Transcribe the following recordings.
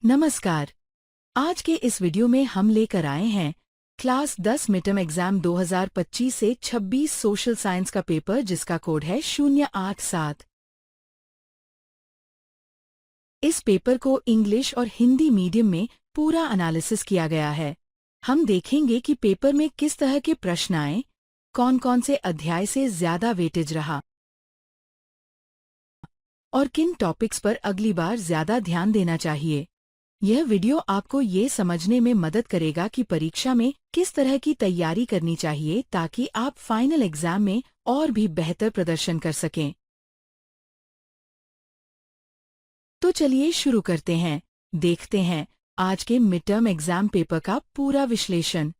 नमस्कार। आज के इस वीडियो में हम लेकर आए हैं क्लास 10 मिडटर्म एग्जाम 2025 से 26 सोशल साइंस का पेपर जिसका कोड है 087। इस पेपर को इंग्लिश और हिंदी मीडियम में पूरा एनालिसिस किया गया है। हम देखेंगे कि पेपर में किस तरह के प्रश्न आए, कौन कौन से अध्याय से ज्यादा वेटेज रहा और किन टॉपिक्स पर अगली बार ज्यादा ध्यान देना चाहिए। यह वीडियो आपको ये समझने में मदद करेगा कि परीक्षा में किस तरह की तैयारी करनी चाहिए ताकि आप फाइनल एग्जाम में और भी बेहतर प्रदर्शन कर सकें। तो चलिए शुरू करते हैं। देखते हैं आज के मिड टर्म एग्जाम पेपर का पूरा विश्लेषण।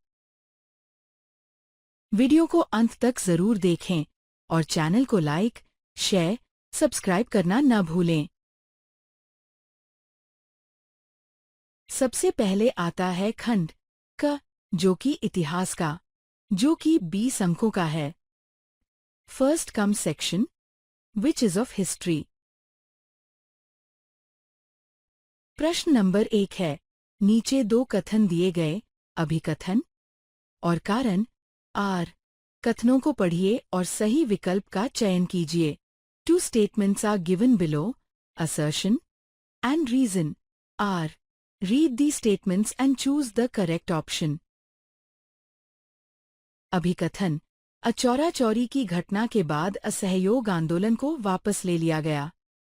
वीडियो को अंत तक जरूर देखें और चैनल को लाइक, शेयर, सब्सक्राइब करना न भूलें। सबसे पहले आता है खंड क, जो कि इतिहास का, जो कि 20 अंकों का है। First come section which is of history. प्रश्न नंबर 1 है, नीचे दो कथन दिए गए, अभिकथन और कारण आर। कथनों को पढ़िए और सही विकल्प का चयन कीजिए। 2 statements are given below, assertion and reason are. Read these statements and choose the correct option. अभिकथन, अचौरा-चौरी की घटना के बाद असहयोग आंदोलन को वापस ले लिया गया।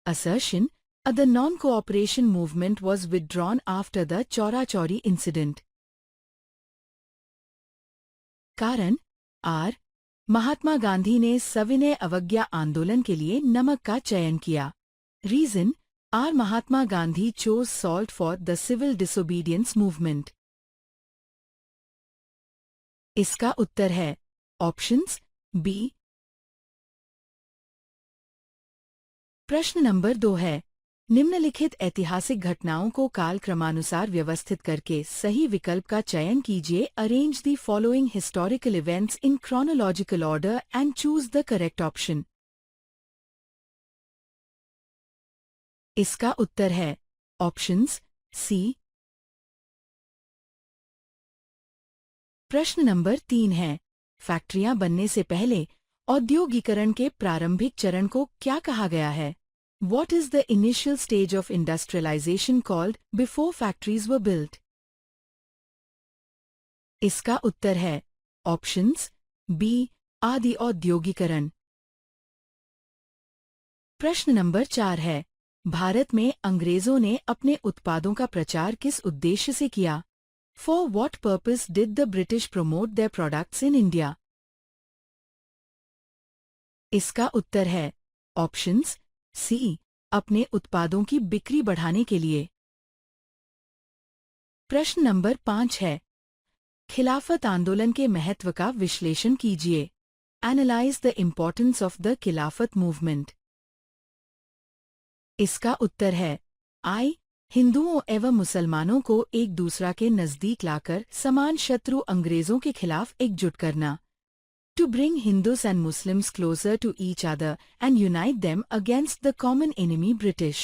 Assertion, the non-cooperation movement was withdrawn after the चौरा-चौरी incident. कारण आर, महात्मा गांधी ने सविनय अवज्ञा आंदोलन के लिए नमक का चयन किया। Reason R, Mahatma Gandhi chose salt for the civil disobedience movement. इसका उत्तर है ऑप्शंस बी। प्रश्न नंबर 2 है, निम्नलिखित ऐतिहासिक घटनाओं को काल क्रमानुसार व्यवस्थित करके सही विकल्प का चयन कीजिए। Arrange the following historical events in chronological order and choose the correct option. इसका उत्तर है ऑप्शंस सी। प्रश्न नंबर 3 है, फैक्ट्रियां बनने से पहले औद्योगीकरण के प्रारंभिक चरण को क्या कहा गया है? What is the initial stage of industrialization called before factories were built? इसका उत्तर है ऑप्शंस बी, आदि औद्योगीकरण। प्रश्न नंबर 4 है, भारत में अंग्रेजों ने अपने उत्पादों का प्रचार किस उद्देश्य से किया? For what purpose did the British promote their products in India? इसका उत्तर है ऑप्शंस सी, अपने उत्पादों की बिक्री बढ़ाने के लिए। प्रश्न नंबर 5 है, खिलाफत आंदोलन के महत्व का विश्लेषण कीजिए। Analyse the importance of the खिलाफत मूवमेंट। इसका उत्तर है आई, हिंदुओं एवं मुसलमानों को एक दूसरा के नजदीक लाकर समान शत्रु अंग्रेजों के खिलाफ एकजुट करना। To bring Hindus and Muslims closer to each other and unite them against the common enemy British.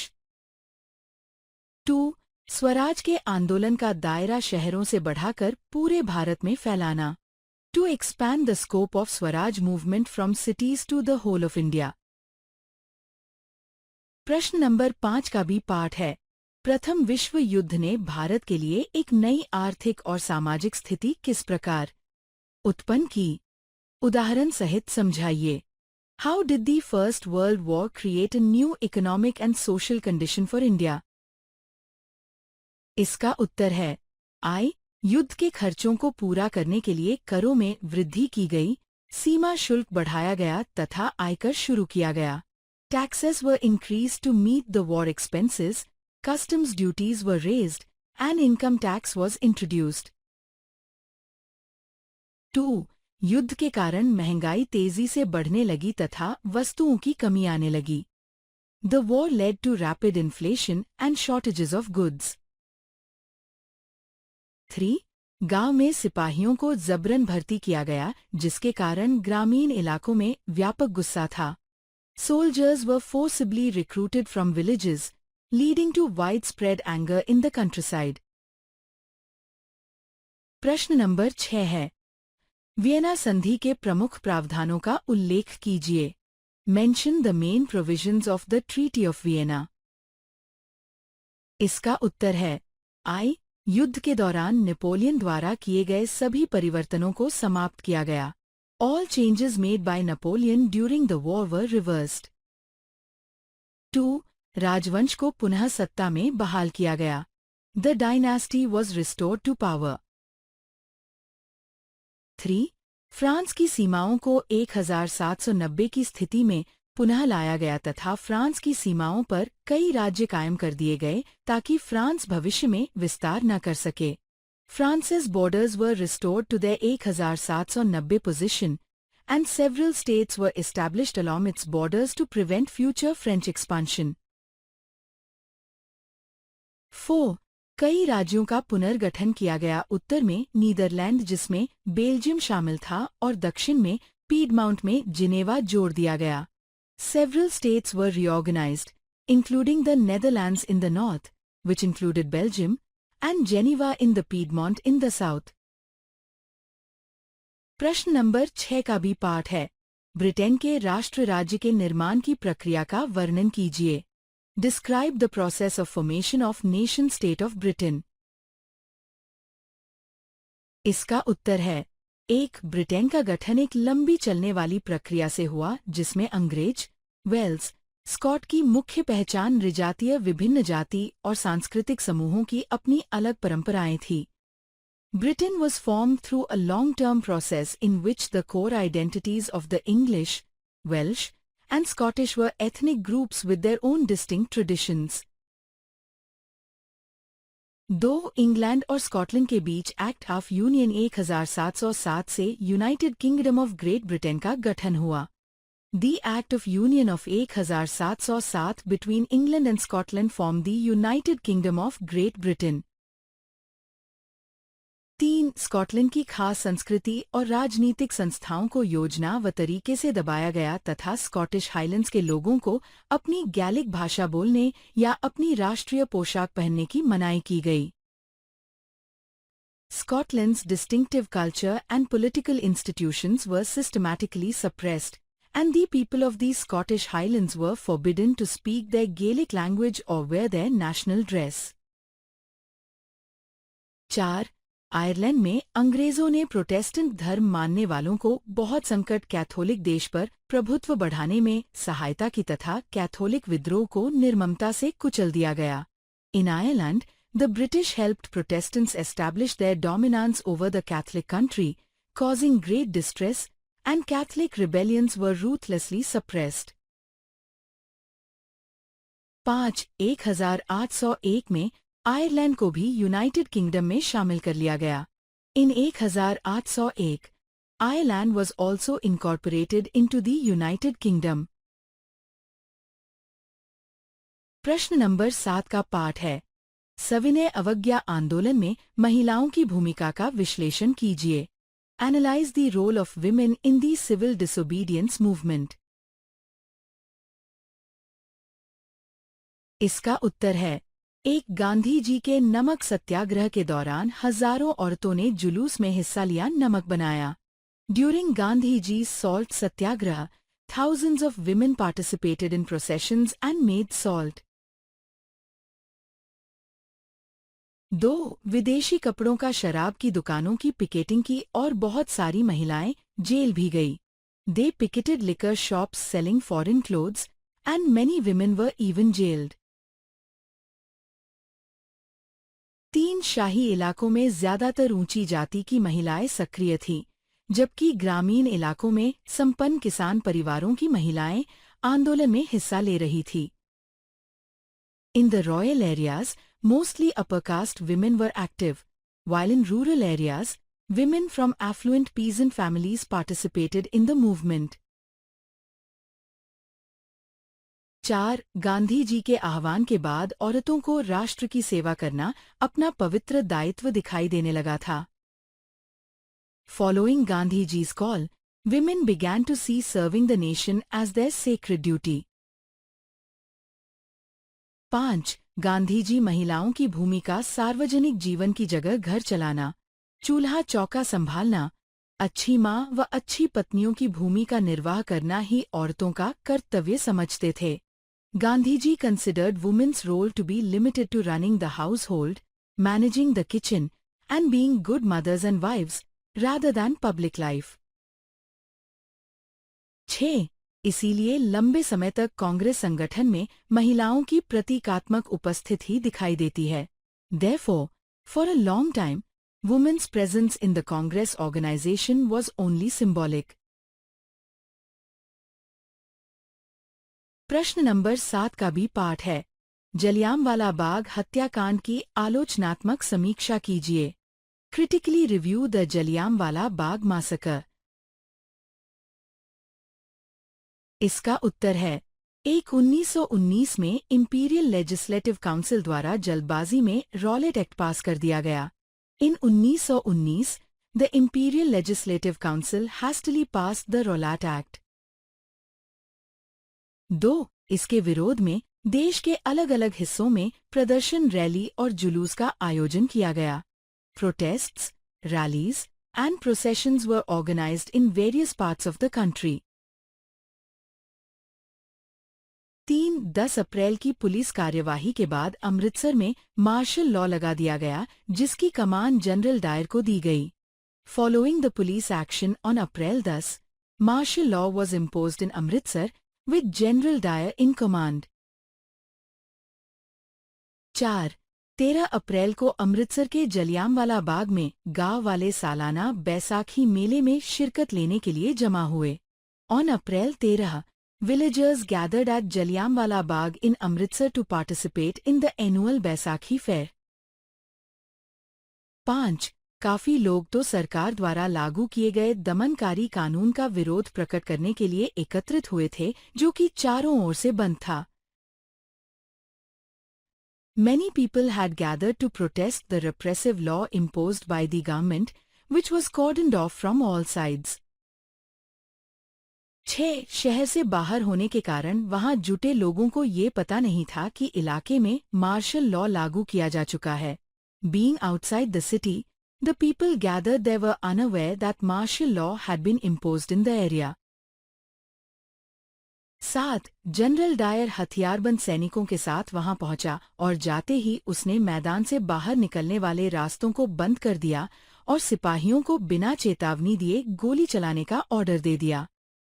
2. Swaraj के आंदोलन का दायरा शहरों से बढ़ाकर पूरे भारत में फैलाना। To expand the scope of Swaraj movement from cities to the whole of India. प्रश्न नंबर 5 का भी पाठ है, प्रथम विश्व युद्ध ने भारत के लिए एक नई आर्थिक और सामाजिक स्थिति किस प्रकार उत्पन्न की? उदाहरण सहित समझाइए। How did the first world war create a new economic and social condition for India? इसका उत्तर है आई, युद्ध के खर्चों को पूरा करने के लिए करों में वृद्धि की गई, सीमा शुल्क बढ़ाया गया तथा आयकर शुरू किया गया। Taxes were increase to meet the war expenses, customs duties were raised and income tax was introduced. 2. युद्ध के कारण महंगाई तेजी से बढ़ने लगी तथा वस्तुओं की कमी आने लगी। The war led to rapid inflation and shortages of goods. 3. गांव में सिपाहियों को जबरन भर्ती किया गया जिसके कारण ग्रामीण इलाकों में व्यापक गुस्सा था। Soldiers were forcibly recruited from villages leading to widespread anger in the countryside. प्रश्न नंबर 6 है, वियना संधि के प्रमुख प्रावधानों का उल्लेख कीजिए. Mention the main provisions of the Treaty of Vienna. इसका उत्तर है I. युद्ध के दौरान नेपोलियन द्वारा किए गए सभी परिवर्तनों को समाप्त किया गया. All changes made by Napoleon during the war were reversed. 2. राजवंश को पुनः सत्ता में बहाल किया गया. The dynasty was restored to power. 3. France की सीमाओं को 1790 की स्थिति में पुनः लाया गया तथा फ्रांस की सीमाओं पर कई राज्य कायम कर दिए गए ताकि फ्रांस भविष्य में विस्तार न कर सके. France's borders were restored to their 1790 position, and several states were established along its borders to prevent future French expansion. 4. कई राज्यों का पुनर्गठन किया गया. उत्तर में नीदरलैंड जिसमें बेल्जियम शामिल था और दक्षिण में पीडमाउंट में जिनेवा जोड़ दिया गया. Several states were reorganized, including the Netherlands in the north, which included Belgium, and Geneva in the Piedmont in the south. प्रश्न नंबर 6 का भी पाठ है. ब्रिटेन के राष्ट्र राज्य के निर्माण की प्रक्रिया का वर्णन कीजिए. Describe the process of formation of nation state of Britain. इसका उत्तर है 1. ब्रिटेन का गठन एक लंबी चलने वाली प्रक्रिया से हुआ जिसमें अंग्रेज, वेल्स, स्कॉट की मुख्य पहचान विजातीय विभिन्न जाति और सांस्कृतिक समूहों की अपनी अलग परंपराएं थी. Britain was formed through a long-term process in which the core identities of the English, Welsh, and Scottish were ethnic groups with their own distinct traditions. 2. England और स्कॉटलैंड के बीच एक्ट ऑफ यूनियन 1707 से United kingdom of great Britain का गठन हुआ. The Act of Union of 1707 between England and Scotland formed the United Kingdom of Great Britain. 3. Scotland की खास संस्कृति और राजनीतिक संस्थाओं को योजना व तरीके से दबाया गया तथा स्कॉटिश हाइलैंड्स के लोगों को अपनी गैलिक भाषा बोलने या अपनी राष्ट्रीय पोशाक पहनने की मनाही की गई. Scotland's distinctive culture and political institutions were systematically suppressed, and the people of the Scottish Highlands were forbidden to speak their Gaelic language or wear their national dress. 4. Ireland में अंग्रेजों ने प्रोटेस्टेंट धर्म मानने वालों को बहुत संकट कैथोलिक देश पर प्रभुत्व बढ़ाने में सहायता की तथा कैथोलिक विद्रोह को निर्ममता से कुचल दिया गया. In Ireland, the British helped Protestants establish their dominance over the Catholic country, causing great distress, and Catholic rebellions were ruthlessly suppressed. 5. 1801 में आयरलैंड को भी यूनाइटेड किंगडम में शामिल कर लिया गया. In 1801, Ireland was also incorporated into the United Kingdom. प्रश्न number 7 का पाठ है. सविनय अवज्ञा आंदोलन में महिलाओं की भूमिका का विश्लेषण कीजिए. Analyze the role of women in the civil disobedience movement. इसका उत्तर है 1. गांधी जी के नमक सत्याग्रह के दौरान हजारों औरतों ने जुलूस में हिस्सा लिया, नमक बनाया. During Gandhi Ji's salt satyagraha, thousands of women participated in processions and made salt. 2. विदेशी कपड़ों का शराब की दुकानों की पिकेटिंग की और बहुत सारी महिलाएं जेल भी गई. They picketed liquor shops selling foreign clothes, and many women were even jailed. 3. शाही इलाकों में ज्यादातर ऊंची जाति की महिलाएं सक्रिय थीं, जबकि ग्रामीण इलाकों में संपन्न किसान परिवारों की महिलाएं आंदोलन में हिस्सा ले रही थी. In the royal areas, mostly upper caste women were active, while in rural areas, women from affluent peasant families participated in the movement. 4. Gandhi ji के आह्वान के बाद औरतों को राष्ट्र की सेवा करना अपना पवित्र दायित्व दिखाई देने लगा था. Following Gandhi Ji's call, women began to see serving the nation as their sacred duty. 5. Gandhi ji महिलाओं की भूमिका सार्वजनिक जीवन की जगह घर चलाना, चूल्हा चौका संभालना, अच्छी माँ व अच्छी पत्नियों की भूमिका निर्वाह करना ही औरतों का कर्तव्य समझते थे। Gandhi ji considered women's role to be limited to running the household, managing the kitchen, and being good mothers and wives, rather than public life. 6. इसीलिए लंबे समय तक कांग्रेस संगठन में महिलाओं की प्रतीकात्मक उपस्थिति ही दिखाई देती है। Therefore, for a long time, women's presence in the Congress organization was only symbolic. प्रश्न नंबर 7 का भी पाठ है। जलियांवाला बाग हत्याकांड की आलोचनात्मक समीक्षा कीजिए। Critically review the Jallianwala Bagh massacre. इसका उत्तर है 1919 में इंपीरियल लेजिस्लेटिव काउंसिल द्वारा जल्दबाजी में रॉलेट एक्ट पास कर दिया गया। In 1919, the imperial legislative council hastily pass the Rowlatt act. 2. इसके विरोध में देश के अलग अलग हिस्सों में प्रदर्शन, रैली और जुलूस का आयोजन किया गया। Protests, rallies, and processions were organized in various parts of the country. 10 अप्रैल की पुलिस कार्यवाही के बाद अमृतसर में मार्शल लॉ लगा दिया गया, जिसकी कमान जनरल डायर को दी गई। Following the police action on April 10, martial law was imposed in Amritsar with General Dyer in command. 4. 13 अप्रैल को अमृतसर के जलियांवाला बाग में गांव वाले सालाना बैसाखी मेले में शिरकत लेने के लिए जमा हुए। On April 13, villagers gathered at Jallianwala Bagh in Amritsar to participate in the annual Baisakhi fair. 5. काफी लोग तो सरकार द्वारा लागू किए गए दमनकारी कानून का विरोध प्रकट करने के लिए एकत्रित हुए थे, जो कि चारों ओर से बंद था। Many people had gathered to protest the repressive law imposed by the government, which was cordoned off from all sides. 6. शहर से बाहर होने के कारण वहां जुटे लोगों को ये पता नहीं था कि इलाके में मार्शल लॉ लागू किया जा चुका है। Being outside the city, the people gathered there were unaware that martial law had been imposed in the area. 7. General Dyer हथियारबंद सैनिकों के साथ वहां पहुंचा और जाते ही उसने मैदान से बाहर निकलने वाले रास्तों को बंद कर दिया और सिपाहियों को बिना चेतावनी दिए गोली चलाने का ऑर्डर दे दिया।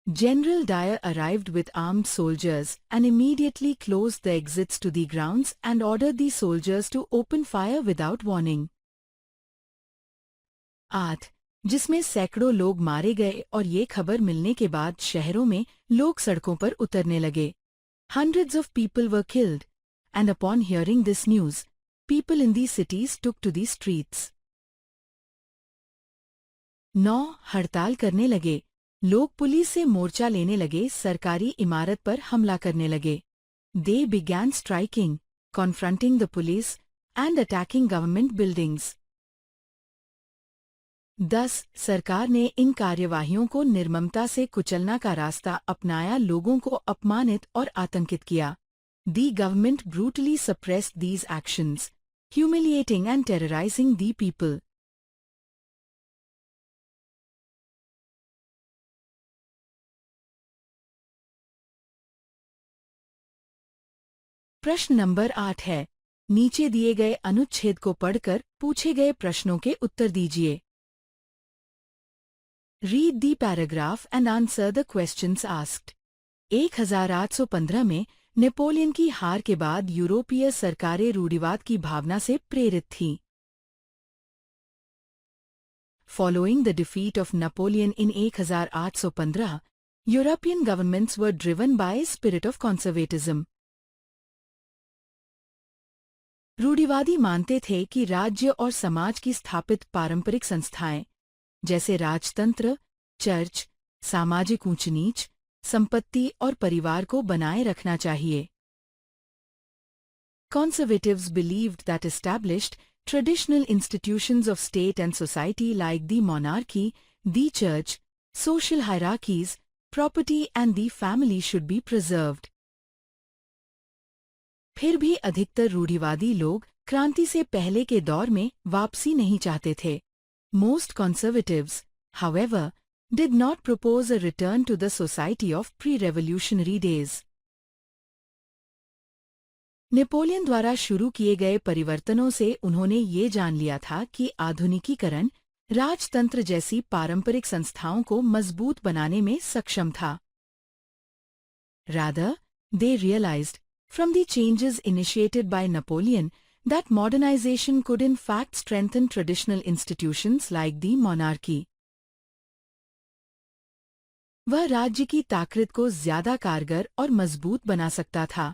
General Dyer arrived with armed soldiers and immediately closed the exits to the grounds and ordered the soldiers to open fire without warning. 8. जिसमें सैकड़ों लोग मारे गए और ये खबर मिलने के बाद शहरों में लोग सड़कों पर उतरने लगे। Hundreds of people were killed, and upon hearing this news, people in these cities took to the streets. 9. हड़ताल करने लगे। लोग पुलिस से मोर्चा लेने लगे, सरकारी इमारत पर हमला करने लगे। They began striking, confronting the police, and attacking government buildings. 10. सरकार ने इन कार्यवाहियों को निर्ममता से कुचलना का रास्ता अपनाया, लोगों को अपमानित और आतंकित किया। The government brutally suppressed these actions, humiliating and terrorizing the people. प्रश्न नंबर 8 है। नीचे दिए गए अनुच्छेद को पढ़कर पूछे गए प्रश्नों के उत्तर दीजिए। Read the paragraph and answer the questions asked. 1815 में नेपोलियन की हार के बाद यूरोपीय सरकारें रूढ़िवाद की भावना से प्रेरित थीं। Following the defeat of Napoleon in 1815, European governments were driven by a spirit of conservatism. रूढ़िवादी मानते थे कि राज्य और समाज की स्थापित पारंपरिक संस्थाएं जैसे राजतंत्र, चर्च, सामाजिक ऊंच नीच, संपत्ति और परिवार को बनाए रखना चाहिए। Conservatives believed that established traditional institutions of state and society like the monarchy, the church, social hierarchies, property and the family should be preserved. फिर भी अधिकतर रूढ़िवादी लोग क्रांति से पहले के दौर में वापसी नहीं चाहते थे। Most conservatives, however, did not propose a return to the society of pre-revolutionary days. Napoleon द्वारा शुरू किए गए परिवर्तनों से उन्होंने ये जान लिया था कि आधुनिकीकरण राजतंत्र जैसी पारंपरिक संस्थाओं को मजबूत बनाने में सक्षम था। Rather, they realized, from the changes initiated by Napoleon, that modernization could in fact strengthen traditional institutions like the monarchy. वह राज्य की ताकत को ज्यादा कारगर और मजबूत बना सकता था।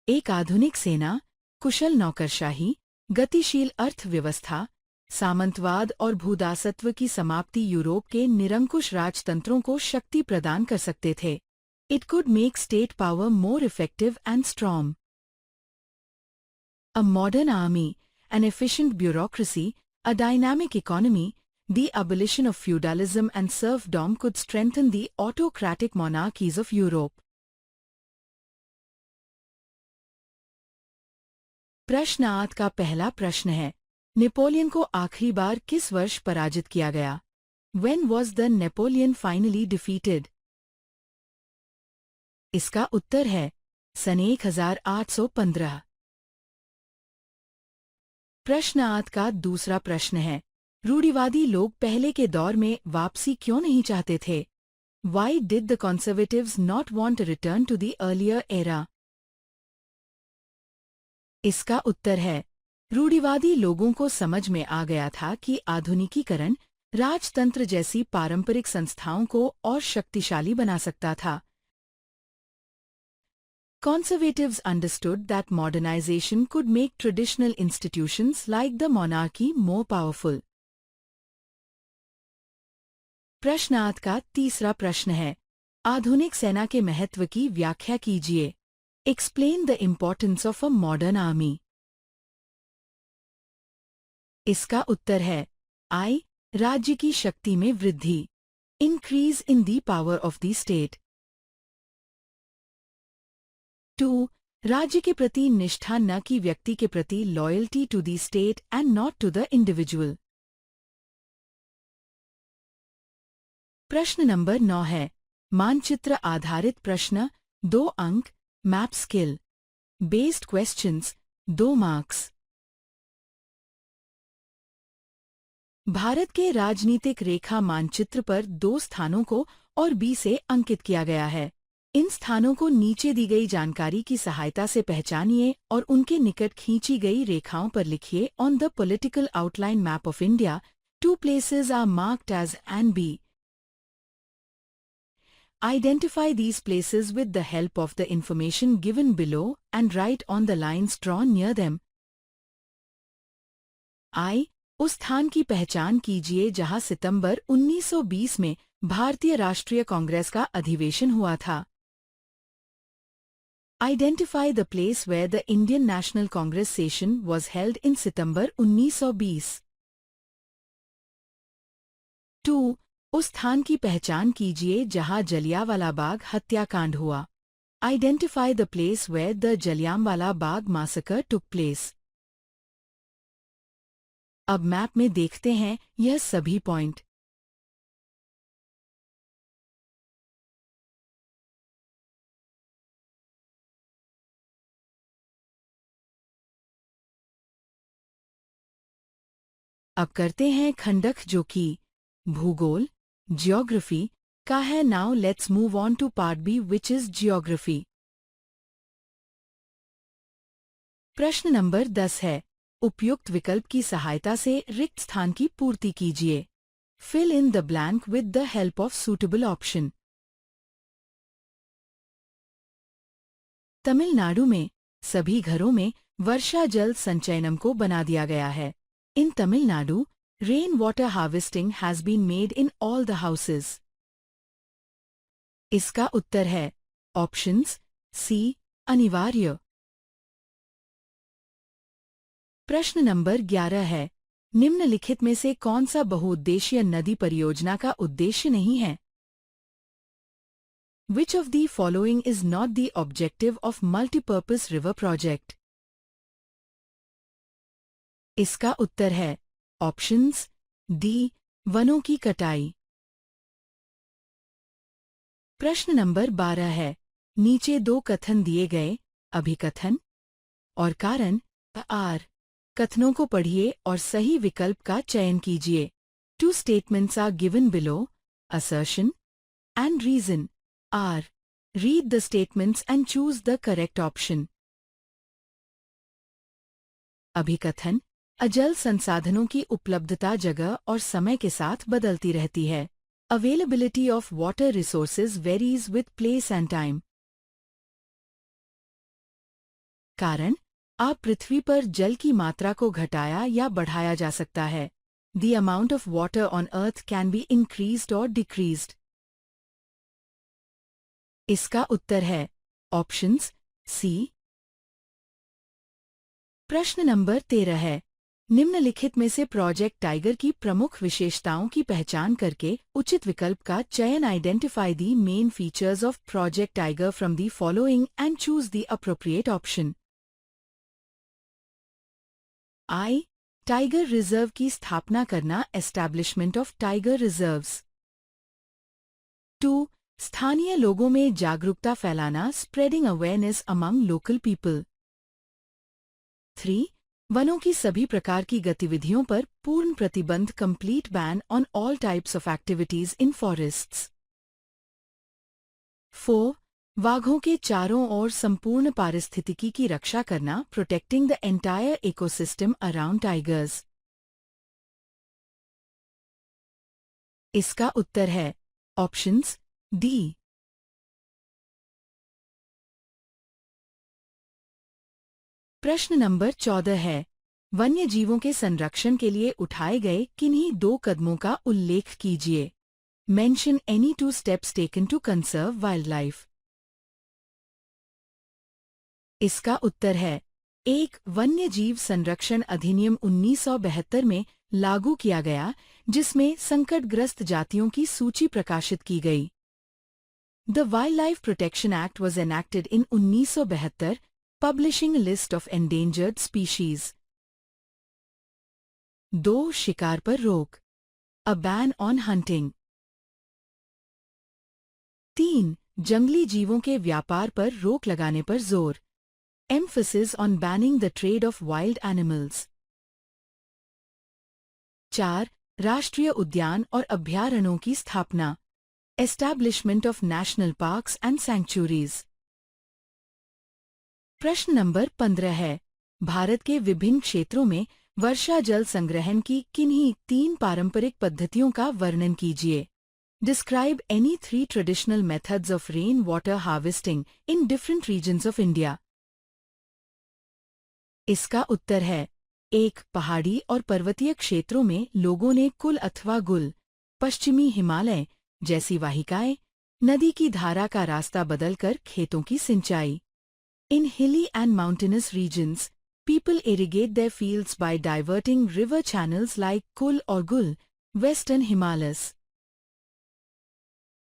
एक आधुनिक सेना, कुशल नौकरशाही, गतिशील अर्थव्यवस्था, सामंतवाद और भूदासत्व की समाप्ति यूरोप के निरंकुश राजतंत्रों को शक्ति प्रदान कर सकते थे। It could make state power more effective and strong. A modern army, an efficient bureaucracy, a dynamic economy, the abolition of feudalism and serfdom could strengthen the autocratic monarchies of Europe. प्रश्न 8 का पहला प्रश्न है, Napoleon को आखिरी बार किस वर्ष पराजित किया गया? When was the Napoleon finally defeated? इसका उत्तर है सन 1815। प्रश्न 8 का दूसरा प्रश्न है, रूढ़िवादी लोग पहले के दौर में वापसी क्यों नहीं चाहते थे? Why did the conservatives not want a return to the earlier era? इसका उत्तर है, रूढ़िवादी लोगों को समझ में आ गया था कि आधुनिकीकरण राजतंत्र जैसी पारंपरिक संस्थाओं को और शक्तिशाली बना सकता था। Conservatives understood that modernization could make traditional institutions like the monarchy more powerful. प्रश्न 8 का तीसरा प्रश्न है, आधुनिक सेना के महत्व की व्याख्या कीजिए। Explain the importance of a modern army. इसका उत्तर है I. राज्य की शक्ति में वृद्धि। Increase in the power of the state. 2. राज्य के प्रति निष्ठा न कि व्यक्ति के प्रति loyalty to the state and not to the individual. प्रश्न नंबर 9 है, मानचित्र आधारित प्रश्न 2 अंक, map skill based questions 2 marks. भारत के राजनीतिक रेखा मानचित्र पर 2 स्थानों को और बी से अंकित किया गया है। इन स्थानों को नीचे दी गई जानकारी की सहायता से पहचानिए और उनके निकट खींची गई रेखाओं पर लिखिए। On the political outline map of India, 2 places are marked as and B. Identify these places with the help of the information given below and write on the lines drawn near them. I. उस स्थान की पहचान कीजिए जहां सितंबर 1920 में भारतीय राष्ट्रीय कांग्रेस का अधिवेशन हुआ था। Identify the place where the Indian National Congress session was held in September 1920. 2. उस स्थान की पहचान कीजिए जहां जलियांवाला बाग हत्याकांड हुआ। Identify the place where the Jallianwala Bagh massacre took place. अब मैप में देखते हैं यह सभी पॉइंट। अब करते हैं खंडक जो कि भूगोल जियोग्राफी का है। Now let's move on to part B which is geography. प्रश्न नंबर 10 है, उपयुक्त विकल्प की सहायता से रिक्त स्थान की पूर्ति कीजिए। Fill in the blank with the help of suitable option. Tamil Nadu में सभी घरों में वर्षा जल संचयनम को बना दिया गया है। In Tamil Nadu, rain water harvesting has been made in all the houses. इसका उत्तर है ऑप्शंस सी, अनिवार्य। प्रश्न नंबर 11 है, निम्नलिखित में से कौन सा बहुउद्देशीय नदी परियोजना का उद्देश्य नहीं है? Which of the following is not the objective of multipurpose river project? इसका उत्तर है ऑप्शंस डी, वनों की कटाई। प्रश्न नंबर 12 है, नीचे दो कथन दिए गए, अभिकथन और कारण आर। कथनों को पढ़िए और सही विकल्प का चयन कीजिए। Two statements are given below, assertion and reason are. Read the statements and choose the correct option. अभिकथन, अजल संसाधनों की उपलब्धता जगह और समय के साथ बदलती रहती है। Availability of water resources varies with place and time. कारण, आप पृथ्वी पर जल की मात्रा को घटाया या बढ़ाया जा सकता है। The amount of water on earth can be increased or decreased. इसका उत्तर है ऑप्शंस सी। प्रश्न नंबर 13 है, निम्नलिखित में से प्रोजेक्ट टाइगर की प्रमुख विशेषताओं की पहचान करके उचित विकल्प का चयन। Identify the main features of project tiger from the following and choose the appropriate option. I, tiger reserve की स्थापना करना, एस्टैब्लिशमेंट ऑफ टाइगर रिजर्व्स। 2. स्थानीय लोगों में जागरूकता फैलाना, spreading awareness among local people. 3. वनों की सभी प्रकार की गतिविधियों पर पूर्ण प्रतिबंध, complete ban on all types of activities in forests. 4. वाघों के चारों ओर संपूर्ण पारिस्थितिकी की रक्षा करना, protecting the entire ecosystem around tigers. इसका उत्तर है ऑप्शंस डी। प्रश्न नंबर 14 है, वन्य जीवों के संरक्षण के लिए उठाए गए किन्हीं दो कदमों का उल्लेख कीजिए। Mention any 2 steps taken to conserve wildlife. इसका उत्तर है 1. वन्य जीव संरक्षण अधिनियम 1972 में लागू किया गया, जिसमें संकटग्रस्त जातियों की सूची प्रकाशित की गई। The Wildlife Protection Act was enacted in 1972, publishing a list of endangered species. 2. शिकार पर रोक, A ban on hunting. 3. जंगली जीवों के व्यापार पर रोक लगाने पर जोर, Emphasis on banning the trade of wild animals. 4. राष्ट्रीय उद्यान और अभयारण्यों की स्थापना, Establishment of national parks and sanctuaries. प्रश्न नंबर 15 है, भारत के विभिन्न क्षेत्रों में वर्षा जल संग्रहण की किन्हीं 3 पारंपरिक पद्धतियों का वर्णन कीजिए। Describe any 3 traditional methods of rain water harvesting in different regions of India. इसका उत्तर है 1. पहाड़ी और पर्वतीय क्षेत्रों में लोगों ने कुल अथवा गुल, पश्चिमी हिमालय जैसी वाहिकाएं, नदी की धारा का रास्ता बदलकर खेतों की सिंचाई। In hilly and mountainous regions, people irrigate their fields by diverting river channels like Kul or Gul, Western Himalayas.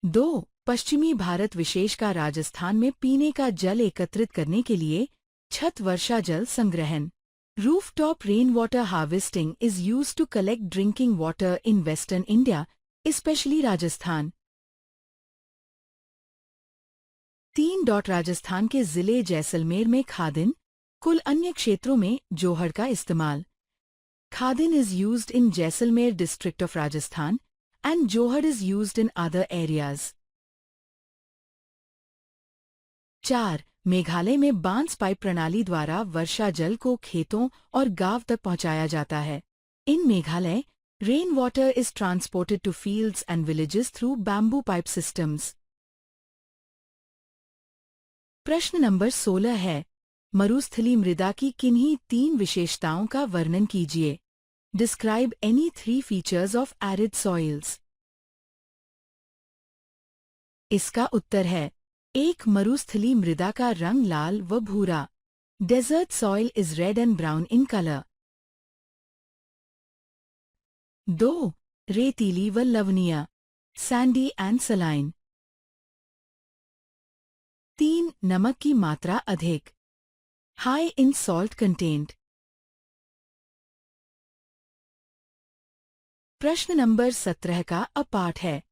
2. पश्चिमी भारत विशेषकर राजस्थान में पीने का जल एकत्रित करने के लिए छत वर्षा जल संग्रहण, Rooftop rainwater harvesting is used to collect drinking water in Western India, especially Rajasthan. 3. Rajasthan के जिले जैसलमेर में खादिन, कुल अन्य क्षेत्रों में जोहड़ का इस्तेमाल। Khadin is used in Jaisalmer district of Rajasthan and Johar is used in other areas. 4. Meghalaya में बांस पाइप प्रणाली द्वारा वर्षा जल को खेतों और गांव तक पहुंचाया जाता है। In Meghalaya, rainwater is transported to fields and villages through bamboo pipe systems. प्रश्न नंबर 16 है, मरुस्थलीय मृदा की किन्हीं 3 विशेषताओं का वर्णन कीजिए। Describe any 3 features of arid soils. इसका उत्तर है 1. मरुस्थलीय मृदा का रंग लाल व भूरा, Desert soil is red and brown in color. 2. रेतीली व लवणीय, Sandy and saline. 3. नमक की मात्रा अधिक, High in salt content. प्रश्न नंबर 17 का अ पाठ है।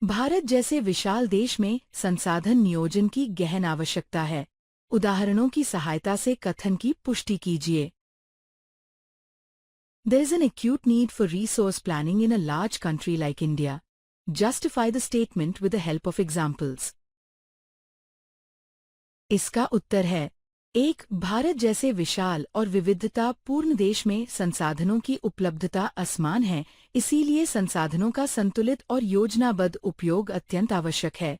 भारत जैसे विशाल देश में संसाधन नियोजन की गहन आवश्यकता है। उदाहरणों की सहायता से कथन की पुष्टि कीजिए। There is an acute need for resource planning in a large country like India. Justify the statement with the help of examples. इसका उत्तर है 1. भारत जैसे विशाल और विविधता पूर्ण देश में संसाधनों की उपलब्धता असमान है, इसीलिए संसाधनों का संतुलित और योजनाबद्ध उपयोग अत्यंत आवश्यक है।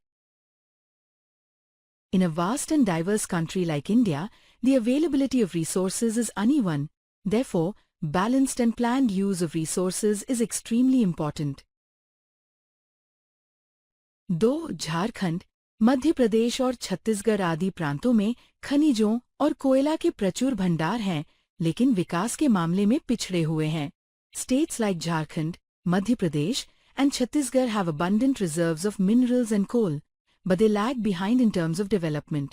In a vast and diverse country like India, the availability of resources is uneven. Therefore, balanced and planned use of resources is extremely important. 2. Jharkhand, Madhya Pradesh और छत्तीसगढ़ आदि प्रांतों में खनिजों और कोयला के प्रचुर भंडार हैं, लेकिन विकास के मामले में पिछड़े हुए हैं। States like Jharkhand, Madhya Pradesh and Chhattisgarh have abundant reserves of minerals and coal, but they lag behind in terms of development.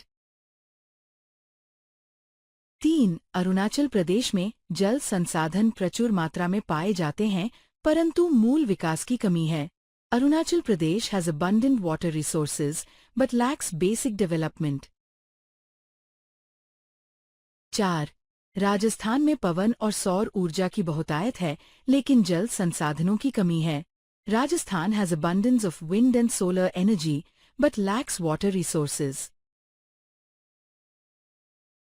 3. Arunachal Pradesh में जल संसाधन प्रचुर मात्रा में पाए जाते हैं, परंतु मूल विकास की कमी है। Arunachal Pradesh has abundant water resources but lacks basic development. 4. Rajasthan में पवन और सौर ऊर्जा की बहुतायत है, लेकिन जल संसाधनों की कमी है। Rajasthan has abundance of wind and solar energy but lacks water resources.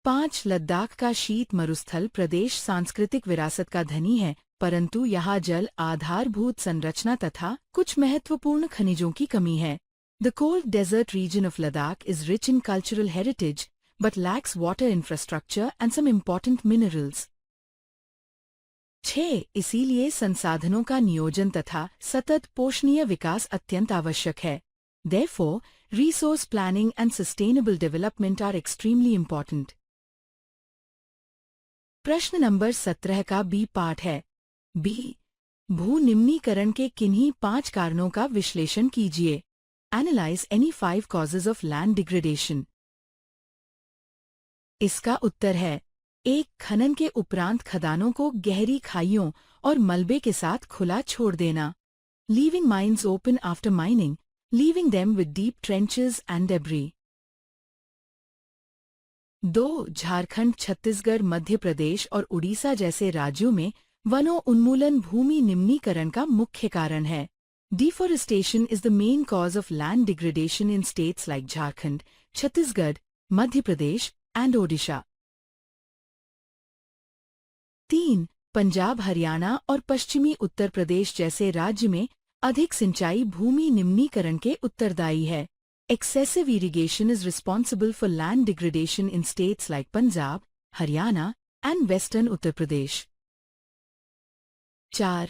5. Ladakh का शीत मरुस्थल प्रदेश सांस्कृतिक विरासत का धनी है, परंतु यहाँ जल आधारभूत संरचना तथा कुछ महत्वपूर्ण खनिजों की कमी है। The cold desert region of Ladakh is rich in cultural heritage, but lacks water infrastructure and some important minerals. 6. इसीलिए संसाधनों का नियोजन तथा सतत पोषणीय विकास अत्यंत आवश्यक है। Therefore, resource planning and sustainable development are extremely important. प्रश्न नंबर 17 का बी पार्ट है। बी. भू-निम्नीकरण के किन्हीं 5 कारणों का विश्लेषण कीजिए। Analyze any 5 causes of land degradation. इसका उत्तर है 1. खनन के उपरांत खदानों को गहरी खाइयों और मलबे के साथ खुला छोड़ देना। Leaving mines open after mining, leaving them with deep trenches and debris. 2. Jharkhand, Chhattisgarh, Madhya Pradesh और उड़ीसा जैसे राज्यों में वनों उन्मूलन भूमि निम्नीकरण का मुख्य कारण है। Deforestation is the main cause of land degradation in states like Jharkhand, Chhattisgarh, Madhya Pradesh and Odisha. 3. Punjab, Haryana और पश्चिमी उत्तर प्रदेश जैसे राज्य में अधिक सिंचाई भूमि निम्नीकरण के उत्तरदायी है। Excessive irrigation is responsible for land degradation in states like Punjab, Haryana and Western Uttar Pradesh. 4.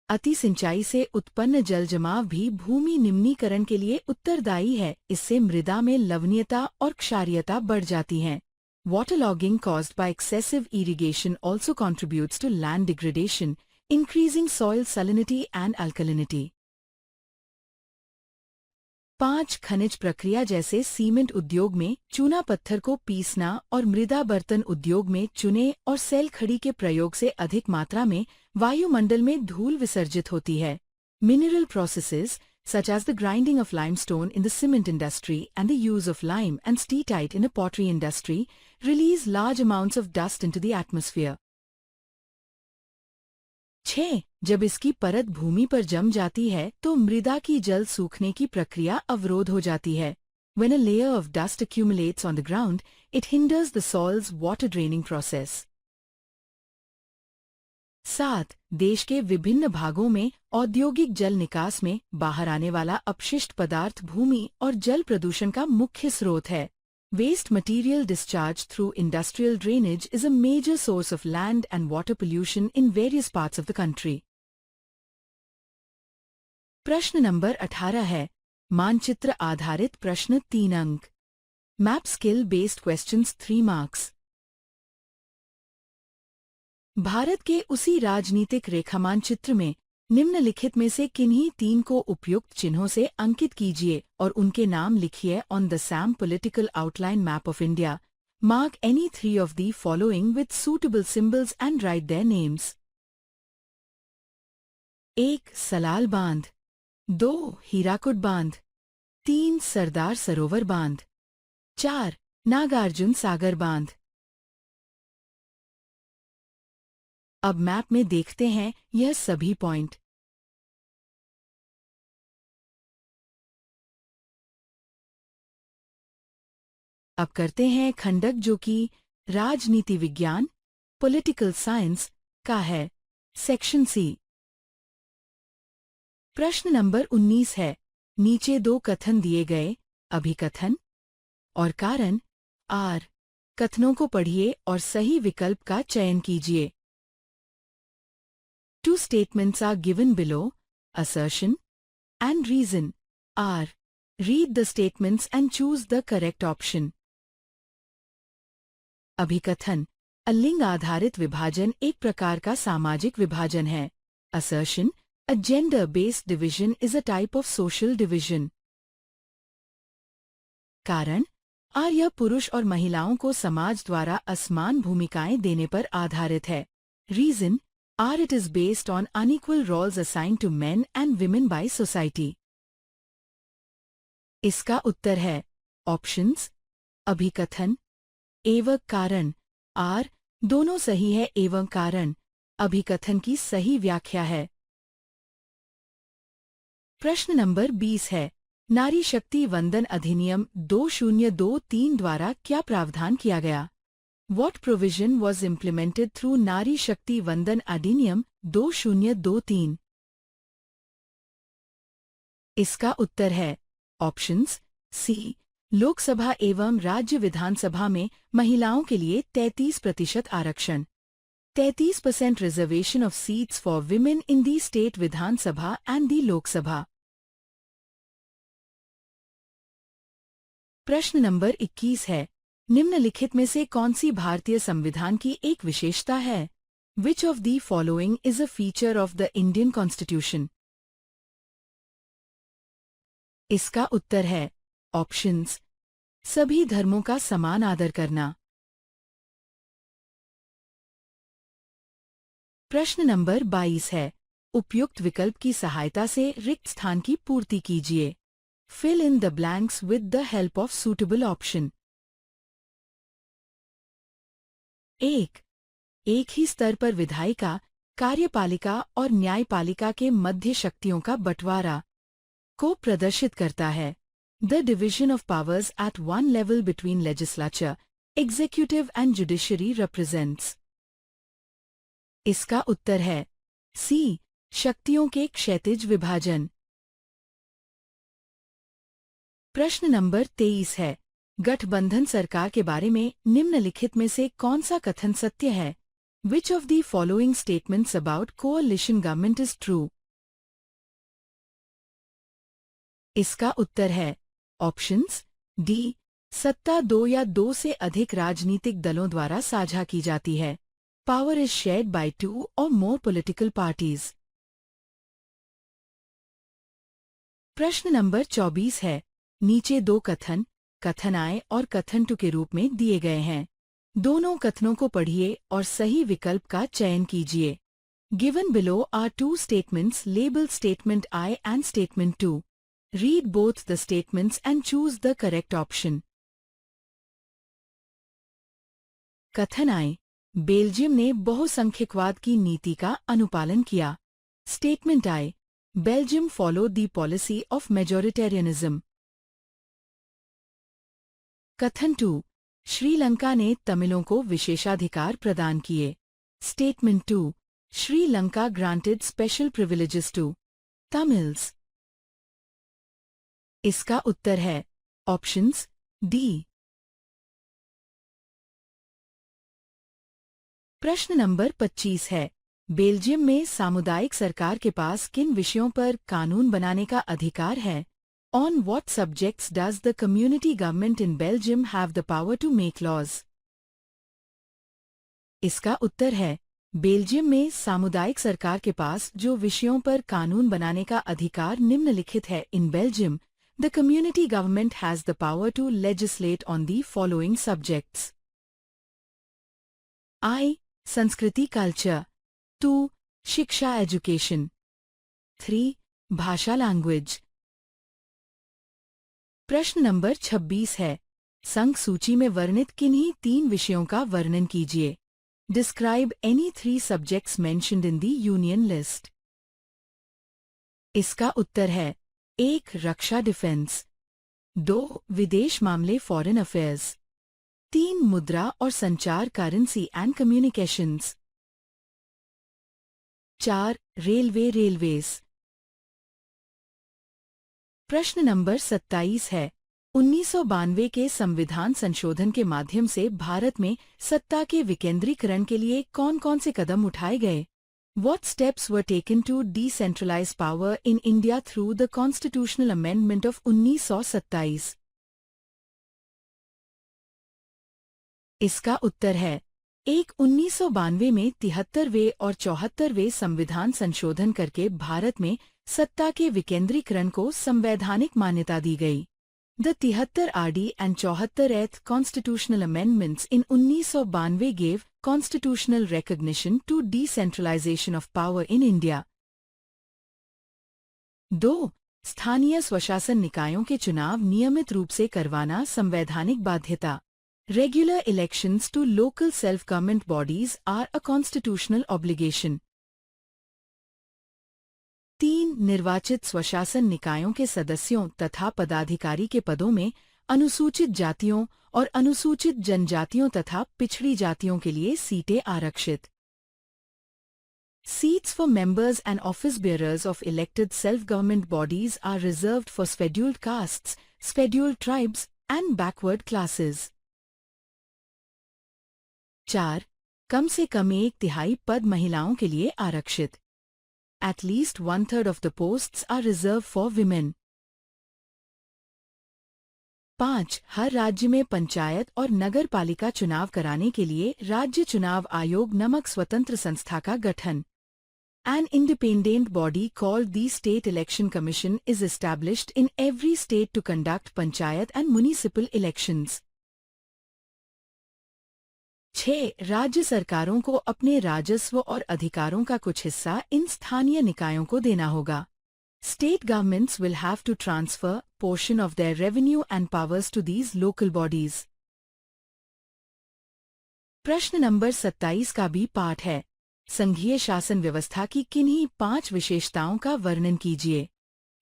अति सिंचाई से उत्पन्न जल जमाव भी भूमि निम्नीकरण के लिए उत्तरदायी है, इससे मृदा में लवणीयता और क्षारीयता बढ़ जाती हैं। Waterlogging caused by excessive irrigation also contributes to land degradation, increasing soil salinity and alkalinity. 5. खनिज प्रक्रिया जैसे सीमेंट उद्योग में चूना पत्थर को पीसना और मृदा बर्तन उद्योग में चूने और सेल खड़ी के प्रयोग से अधिक मात्रा में वायुमंडल में धूल विसर्जित होती है। Mineral processes, such as the grinding of limestone in the cement industry and the use of lime and steatite in a pottery industry, release large amounts of dust into the atmosphere. 6. जब इसकी परत भूमि पर जम जाती है तो मृदा की जल सूखने की प्रक्रिया अवरोध हो जाती है। When a layer of dust accumulates on the ground, it hinders the soil's water draining process. 7. देश के विभिन्न भागों में औद्योगिक जल निकास में बाहर आने वाला अपशिष्ट पदार्थ भूमि और जल प्रदूषण का मुख्य स्रोत है। Waste material discharged through industrial drainage is a major source of land and water pollution in various parts of the country. प्रश्न नंबर 18 है। मानचित्र आधारित प्रश्न 3 अंक। Map skill based questions 3 marks. Bharat के उसी राजनीतिक रेखामानचित्र में निम्नलिखित में से किन्हीं 3 को उपयुक्त चिन्हों से अंकित कीजिए और उनके नाम लिखिए on the SAM political outline map of India. Mark any 3 of the following with suitable symbols and write their names. 1. Salal बांध, 2. हीराकुड बांध, 3. सरदार सरोवर बांध, 4. नागार्जुन सागर बांध। अब मैप में देखते हैं यह सभी पॉइंट। अब करते हैं खंडक जो कि राजनीति विज्ञान पॉलिटिकल साइंस का है। Section C. प्रश्न नंबर 19 है। नीचे दो कथन दिए गए, अभिकथन और कारण आर। कथनों को पढ़िए और सही विकल्प का चयन कीजिए। Two statements are given below, assertion and reason are. Read the statements and choose the correct option. अभिकथन, लिंग आधारित विभाजन एक प्रकार का सामाजिक विभाजन है। Assertion, a gender-based division is a type of social division. कारण, यह पुरुष और महिलाओं को समाज द्वारा असमान भूमिकाएं देने पर आधारित है। Reason, it is based on unequal roles assigned to men and women by society. इसका उत्तर है ऑप्शंस। अभिकथन एवं कारण आर दोनों सही है एवं कारण अभिकथन की सही व्याख्या है। प्रश्न नंबर 20 है। नारी शक्ति वंदन अधिनियम 2023 द्वारा क्या प्रावधान किया गया? What provision was implemented through नारी शक्ति वंदन अधिनियम 2023? इसका उत्तर है ऑप्शंस सी। लोकसभा एवं राज्य विधानसभा में महिलाओं के लिए 33% आरक्षण। 33% reservation of seats for women in the state Vidhan Sabha and the Lok Sabha. प्रश्न नंबर 21 है। निम्नलिखित में से कौन सी भारतीय संविधान की एक विशेषता है? Which of the following is a feature of the Indian Constitution? इसका उत्तर है ऑप्शंस। सभी धर्मों का समान आदर करना। प्रश्न नंबर 22 है। उपयुक्त विकल्प की सहायता से रिक्त स्थान की पूर्ति कीजिए। Fill in the blanks with the help of suitable option. 1. एक ही स्तर पर विधायिका, कार्यपालिका और न्यायपालिका के मध्य शक्तियों का बंटवारा को प्रदर्शित करता है। The division of powers at one level between legislature, executive and judiciary represents. इसका उत्तर है सी। शक्तियों के क्षैतिज विभाजन। प्रश्न नंबर 23 है। गठबंधन सरकार के बारे में निम्नलिखित में से कौन सा कथन सत्य है? Which of the following statements about coalition government is true? इसका उत्तर है ऑप्शंस डी। सत्ता दो या दो से अधिक राजनीतिक दलों द्वारा साझा की जाती है। Power is shared by 2 or more political parties. प्रश्न नंबर 24 है। नीचे दो कथन, कथन आई और कथन टू के रूप में दिए गए हैं। दोनों कथनों को पढ़िए और सही विकल्प का चयन कीजिए। Given below are two statements labeled statement I and statement 2. Read both the statements and choose the correct option. कथन आई, बेल्जियम ने बहुसंख्यकवाद की नीति का अनुपालन किया। Statement I, Belgium followed the policy of majoritarianism. कथन 2, श्रीलंका ने तमिलों को विशेषाधिकार प्रदान किए। Statement 2, Sri Lanka granted special privileges to Tamils. इसका उत्तर है ऑप्शंस डी। प्रश्न नंबर 25 है। बेल्जियम में सामुदायिक सरकार के पास किन विषयों पर कानून बनाने का अधिकार है? On what subjects does the community government in Belgium have the power to make laws? इसका उत्तर है बेल्जियम में सामुदायिक सरकार के पास जो विषयों पर कानून बनाने का अधिकार निम्नलिखित है। In Belgium, the community government has the power to legislate on the following subjects. I. संस्कृति कल्चर। 2. शिक्षा एजुकेशन। 3. भाषा लैंग्वेज। प्रश्न नंबर 26 है, संघ सूची में वर्णित किन्हीं 3 विषयों का वर्णन कीजिए। Describe any 3 subjects mentioned in the union list. इसका उत्तर है 1. रक्षा डिफेंस, 2. विदेश मामले फॉरेन अफेयर्स, 3. मुद्रा और संचार करेंसी एंड कम्युनिकेशंस, 4. रेलवेज। प्रश्न नंबर 27 है, 1992 के संविधान संशोधन के माध्यम से भारत में सत्ता के विकेंद्रीकरण के लिए कौन-कौन से कदम उठाए गए? What steps were taken to decentralize power in India through the constitutional amendment of 1927? इसका उत्तर है 1. 1992 में 73वें और 74वें संविधान संशोधन करके भारत में सत्ता के विकेंद्रीकरण को संवैधानिक मान्यता दी गई। The 73 RD and 74th constitutional amendments in 1992 gave constitutional recognition to decentralization of power in India. 2. स्थानीय स्वशासन निकायों के चुनाव नियमित रूप से करवाना संवैधानिक बाध्यता। Regular elections to local self-government bodies are a constitutional obligation. 3. निर्वाचित स्वशासन निकायों के सदस्यों तथा पदाधिकारी के पदों में अनुसूचित जातियों और अनुसूचित जनजातियों तथा पिछड़ी जातियों के लिए सीटें आरक्षित। Seats for members and office bearers of elected self-government bodies are reserved for scheduled castes, scheduled tribes and backward classes. 4. कम से कम 1/3 पद महिलाओं के लिए आरक्षित। At least 1/3 of the posts are reserved for women. 5. हर राज्य में पंचायत और नगर पालिका चुनाव कराने के लिए राज्य चुनाव आयोग नामक स्वतंत्र संस्था का गठन। An independent body called the State Election Commission is established in every state to conduct panchayat and municipal elections. 6. राज्य सरकारों को अपने राजस्व और अधिकारों का कुछ हिस्सा इन स्थानीय निकायों को देना होगा। State governments will have to transfer portion of their revenue and powers to these local bodies. प्रश्न नंबर 27 का भी पाठ है, संघीय शासन व्यवस्था की किन्हीं 5 विशेषताओं का वर्णन कीजिए।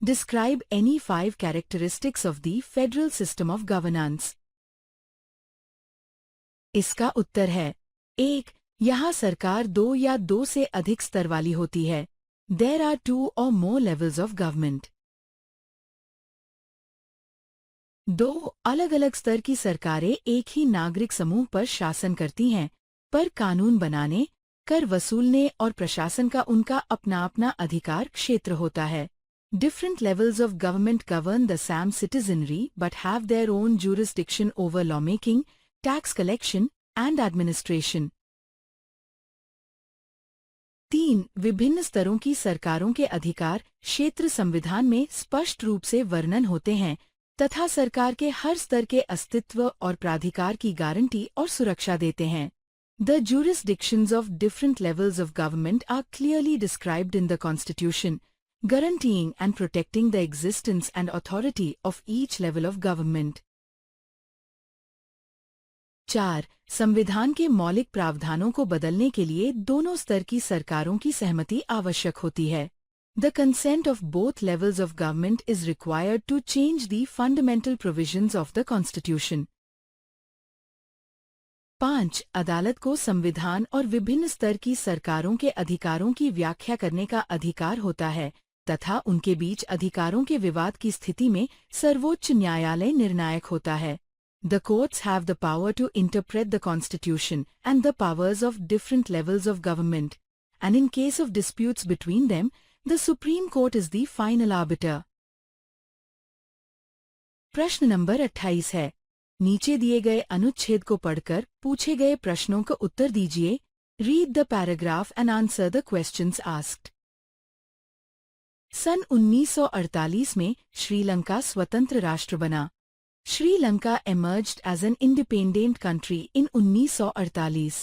Describe any 5 characteristics of the federal system of governance. इसका उत्तर है 1. यहाँ सरकार 2 या 2 से अधिक स्तर वाली होती है। There are 2 or more levels of government. 2. अलग-अलग स्तर की सरकारें एक ही नागरिक समूह पर शासन करती हैं, पर कानून बनाने, कर वसूलने और प्रशासन का उनका अपना-अपना अधिकार क्षेत्र होता है। Different levels of government govern the same citizenry but have their own jurisdiction over lawmaking, tax collection and administration. 3. विभिन्न स्तरों की सरकारों के अधिकार क्षेत्र संविधान में स्पष्ट रूप से वर्णन होते हैं तथा सरकार के हर स्तर के अस्तित्व और प्राधिकार की गारंटी और सुरक्षा देते हैं। The jurisdictions of different levels of government are clearly described in the Constitution, guaranteeing and protecting the existence and authority of each level of government. 4. संविधान के मौलिक प्रावधानों को बदलने के लिए दोनों स्तर की सरकारों की सहमति आवश्यक होती है। The consent of both levels of government is required to change the fundamental provisions of the Constitution. 5. अदालत को संविधान और विभिन्न स्तर की सरकारों के अधिकारों की व्याख्या करने का अधिकार होता है तथा उनके बीच अधिकारों के विवाद की स्थिति में सर्वोच्च न्यायालय निर्णायक होता है। The courts have the power to interpret the Constitution and the powers of different levels of government, and in case of disputes between them, the Supreme Court is the final arbiter. प्रश्न number 28 है, नीचे दिए गए अनुच्छेद को पढ़कर पूछे गए प्रश्नों का उत्तर दीजिए। Read the paragraph and answer the questions asked. सन 1948 में श्रीलंका स्वतंत्र राष्ट्र बना। Sri Lanka emerged as an independent country in 1948.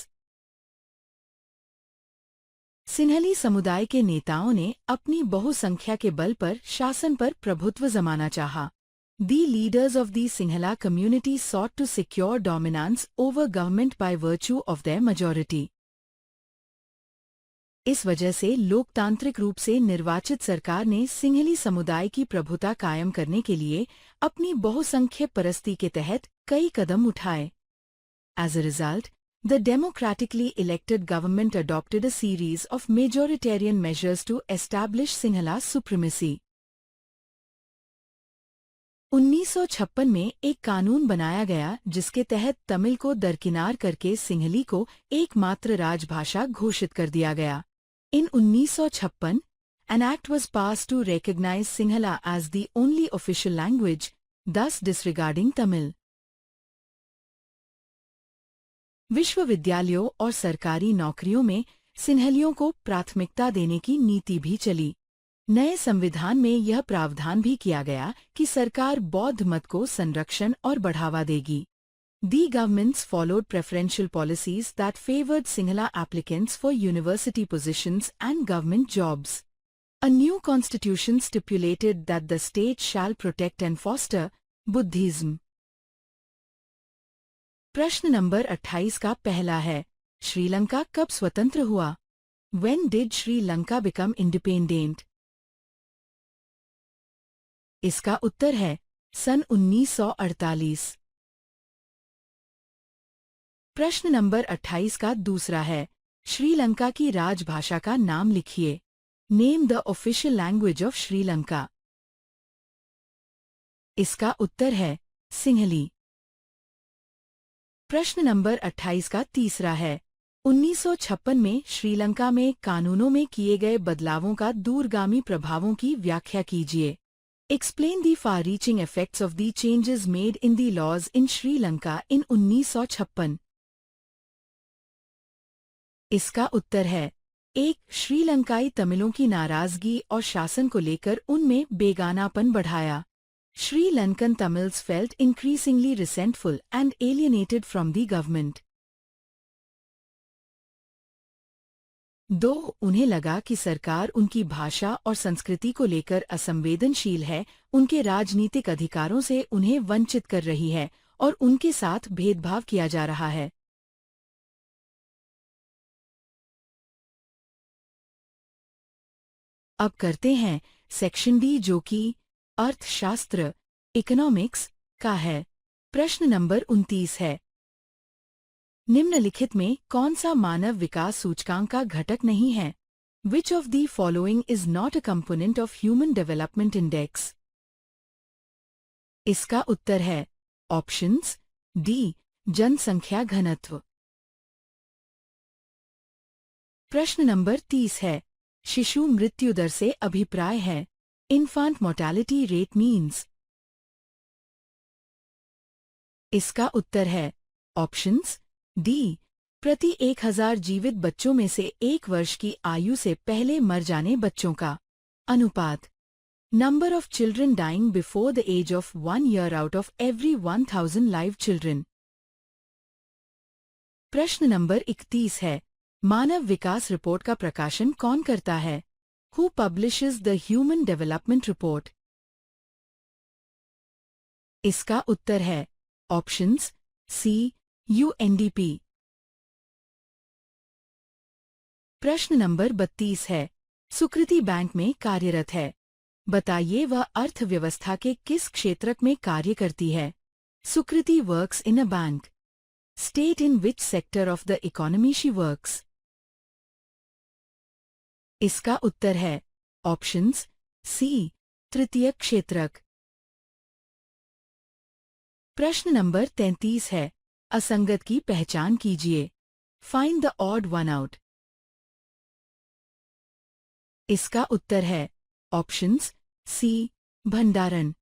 सिन्हली समुदाय के नेताओं ने अपनी बहुसंख्या के बल पर शासन पर प्रभुत्व जमाना चाहा। The leaders of the Sinhala community sought to secure dominance over government by virtue of their majority. इस वजह से लोकतांत्रिक रूप से निर्वाचित सरकार ने सिंहली समुदाय की प्रभुता कायम करने के लिए अपनी बहुसंख्य परस्ती के तहत कई कदम उठाए। As a result, the democratically elected government adopted a series of majoritarian measures to establish Sinhala supremacy. 1956 में एक कानून बनाया गया जिसके तहत तमिल को दरकिनार करके सिंहली को एकमात्र राजभाषा घोषित कर दिया गया। In 1956, an act was passed to recognize Sinhala as the only official language, thus disregarding Tamil. विश्वविद्यालयों और सरकारी नौकरियों में सिन्हलियों को प्राथमिकता देने की नीति भी चली। नए संविधान में यह प्रावधान भी किया गया कि सरकार बौद्ध मत को संरक्षण और बढ़ावा देगी। The governments followed preferential policies that favored Sinhala applicants for university positions and government jobs. A new constitution stipulated that the state shall protect and foster Buddhism. प्रश्न नंबर 28 का पहला है, श्रीलंका कब स्वतंत्र हुआ? When did Sri Lanka become independent? इसका उत्तर है सन 1948। प्रश्न नंबर 28 का दूसरा है, श्रीलंका की राजभाषा का नाम लिखिए। Name the official language of Sri Lanka. इसका उत्तर है सिंहली। प्रश्न नंबर 28 का तीसरा है, 1956 में श्रीलंका में कानूनों में किए गए बदलावों का दूरगामी प्रभावों की व्याख्या कीजिए। Explain the far-reaching effects of the changes made in the laws in Sri Lanka in 1956. इसका उत्तर है 1. श्रीलंकाई तमिलों की नाराजगी और शासन को लेकर उनमें बेगानापन बढ़ाया। Sri-Lankan Tamils felt increasingly resentful and alienated from the government. 2. उन्हें लगा कि सरकार उनकी भाषा और संस्कृति को लेकर असंवेदनशील है, उनके राजनीतिक अधिकारों से उन्हें वंचित कर रही है और उनके साथ भेदभाव किया जा रहा है। अब करते हैं सेक्शन डी जो कि अर्थशास्त्र इकोनॉमिक्स का है। प्रश्न नंबर 29 है, निम्नलिखित में कौन सा मानव विकास सूचकांक का घटक नहीं है? Which of the following is not a component of Human Development Index? इसका उत्तर है ऑप्शंस डी जनसंख्या घनत्व। प्रश्न नंबर 30 है, शिशु मृत्यु दर से अभिप्राय है। इन्फांट मोर्टेलिटी रेट मीन्स। इसका उत्तर है ऑप्शंस डी प्रति 1000 जीवित बच्चों में से 1 वर्ष की आयु से पहले मर जाने बच्चों का अनुपात। Number of children dying before the age of 1 year out of every 1000 live children. प्रश्न नंबर 31 है, मानव विकास रिपोर्ट का प्रकाशन कौन करता है? Who publishes the human development report? इसका उत्तर है ऑप्शंस सी UNDP। प्रश्न नंबर 32 है, सुकृति बैंक में कार्यरत है। बताइए वह अर्थव्यवस्था के किस क्षेत्र में कार्य करती है? Sukriti works in a bank. State in which sector of the economy she works? इसका उत्तर है ऑप्शंस सी तृतीय क्षेत्रक। प्रश्न नंबर 33 है, असंगत की पहचान कीजिए। Find the odd one out. इसका उत्तर है ऑप्शंस सी भंडारण।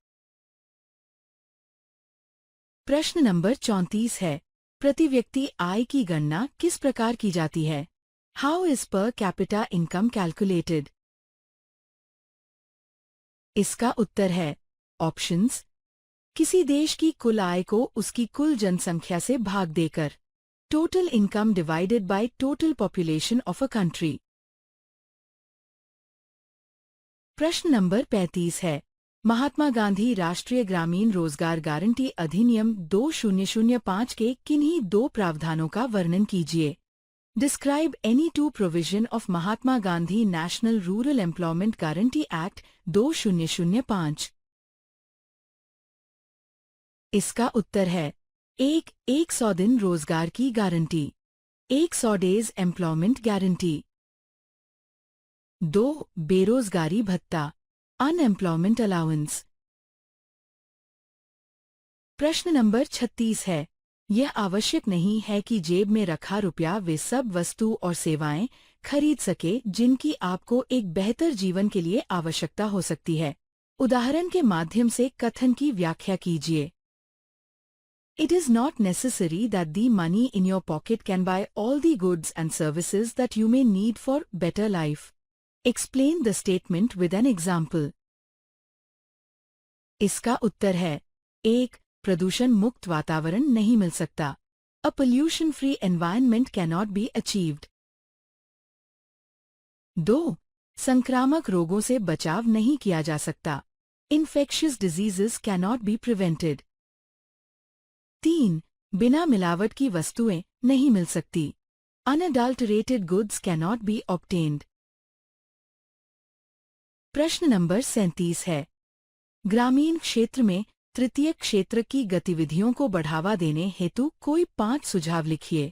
प्रश्न नंबर 34 है, प्रति व्यक्ति आय की गणना किस प्रकार की जाती है? How is per capita income calculated? इसका उत्तर है ऑप्शंस किसी देश की कुल आय को उसकी कुल जनसंख्या से भाग देकर। Total income divided by total population of a country. प्रश्न नंबर 35 है, महात्मा गांधी राष्ट्रीय ग्रामीण रोजगार गारंटी अधिनियम 2005 के किन्हीं दो प्रावधानों का वर्णन कीजिए। Describe any two provision of Mahatma Gandhi national rural employment guarantee act 2005। इसका उत्तर है 100 दिन रोजगार की गारंटी, 100 डेज एम्प्लॉयमेंट गारंटी। 2 बेरोजगारी भत्ता, अनएम्प्लॉयमेंट अलाउंस। प्रश्न नंबर 36 है, यह आवश्यक नहीं है कि जेब में रखा रुपया वे सब वस्तु और सेवाएं खरीद सके जिनकी आपको एक बेहतर जीवन के लिए आवश्यकता हो सकती है। उदाहरण के माध्यम से कथन की व्याख्या कीजिए। It is not necessary that the money in your pocket can buy all the goods and services that you may need for better life. Explain the statement with an example. इसका उत्तर है 1. प्रदूषण मुक्त वातावरण नहीं मिल सकता। A pollution free environment cannot be achieved. 2. संक्रामक रोगों से बचाव नहीं किया जा सकता। Infectious diseases cannot be prevented. 3. बिना मिलावट की वस्तुएं नहीं मिल सकती। Unadulterated goods cannot be obtained. प्रश्न नंबर 37 है, ग्रामीण क्षेत्र में तृतीय क्षेत्र की गतिविधियों को बढ़ावा देने हेतु कोई 5 सुझाव लिखिए।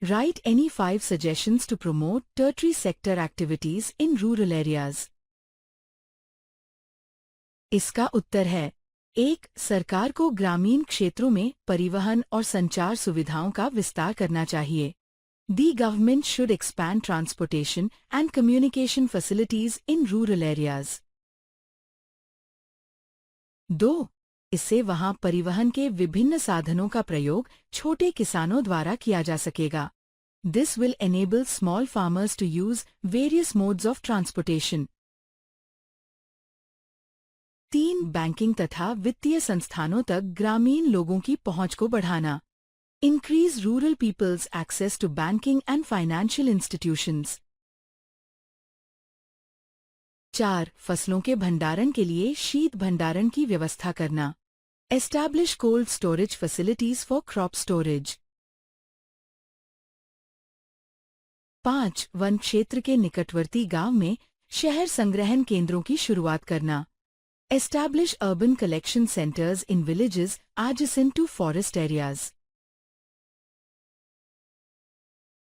Write any 5 suggestions to promote tertiary sector activities in rural areas. इसका उत्तर है 1. सरकार को ग्रामीण क्षेत्रों में परिवहन और संचार सुविधाओं का विस्तार करना चाहिए। The government should expand transportation and communication facilities in rural areas. 2. इससे वहां परिवहन के विभिन्न साधनों का प्रयोग छोटे किसानों द्वारा किया जा सकेगा। This will enable small farmers to use various modes of transportation. 3. Banking तथा वित्तीय संस्थानों तक ग्रामीण लोगों की पहुंच को बढ़ाना। Increase rural people's access to banking and financial institutions. 4. फसलों के भंडारण के लिए शीत भंडारण की व्यवस्था करना। Establish cold storage facilities for crop storage. 5. One क्षेत्र के निकटवर्ती गांव में शहर संग्रहण केंद्रों की शुरुआत करना। Establish urban collection centers in villages adjacent to forest areas.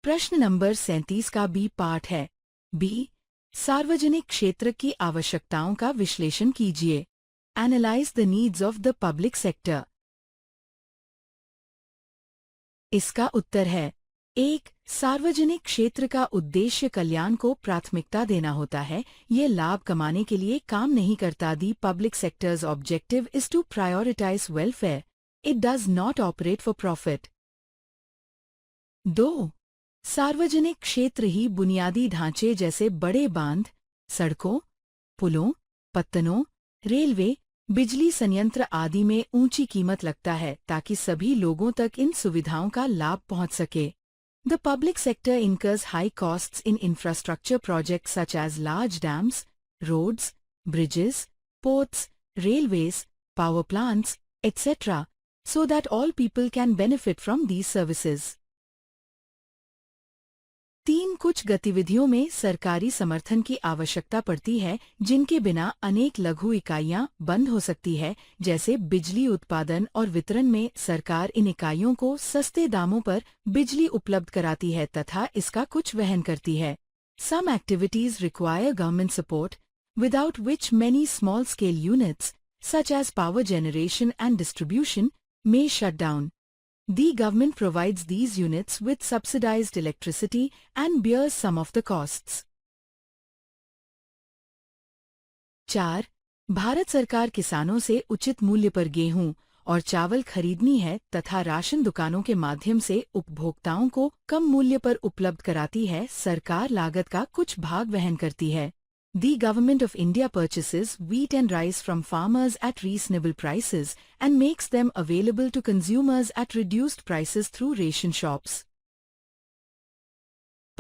प्रश्न नंबर 37 का बी पार्ट है। बी. सार्वजनिक क्षेत्र की आवश्यकताओं का विश्लेषण कीजिए। Analyze the needs of the public sector. इसका उत्तर है 1. सार्वजनिक क्षेत्र का उद्देश्य कल्याण को प्राथमिकता देना होता है। ये लाभ कमाने के लिए काम नहीं करता। The public sector's objective is to prioritize welfare. It does not operate for profit. 2. सार्वजनिक क्षेत्र ही बुनियादी ढांचे जैसे बड़े बांध, सड़कों, पुलों, पत्तनों, रेलवे, बिजली संयंत्र आदि में ऊंची कीमत लगता है ताकि सभी लोगों तक इन सुविधाओं का लाभ पहुंच सके। The public sector incurs high costs in infrastructure projects such as large dams, roads, bridges, ports, railways, power plants, etc., so that all people can benefit from these services. 3. कुछ गतिविधियों में सरकारी समर्थन की आवश्यकता पड़ती है जिनके बिना अनेक लघु इकाइयां बंद हो सकती है, जैसे बिजली उत्पादन और वितरण में सरकार इन इकाइयों को सस्ते दामों पर बिजली उपलब्ध कराती है तथा इसका कुछ वहन करती है। Some activities require government support, without which many small-scale units, such as power generation and distribution, may shut down. The government provides these units with subsidized electricity and bears some of the costs. 4. Bharat सरकार किसानों से उचित मूल्य पर गेहूं और चावल खरीदनी है तथा राशन दुकानों के माध्यम से उपभोक्ताओं को कम मूल्य पर उपलब्ध कराती है। सरकार लागत का कुछ भाग वहन करती है। The Government of India purchases wheat and rice from farmers at reasonable prices and makes them available to consumers at reduced prices through ration shops.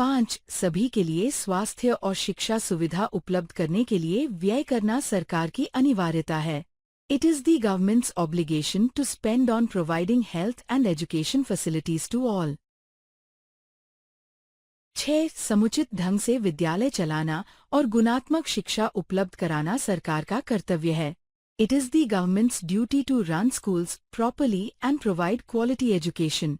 5. सभी के लिए स्वास्थ्य और शिक्षा सुविधा उपलब्ध करने के लिए व्यय करना सरकार की अनिवार्यता है। It is the government's obligation to spend on providing health and education facilities to all. 6. समुचित ढंग से विद्यालय चलाना और गुणात्मक शिक्षा उपलब्ध कराना सरकार का कर्तव्य है। It is the government's duty to run schools properly and provide quality education.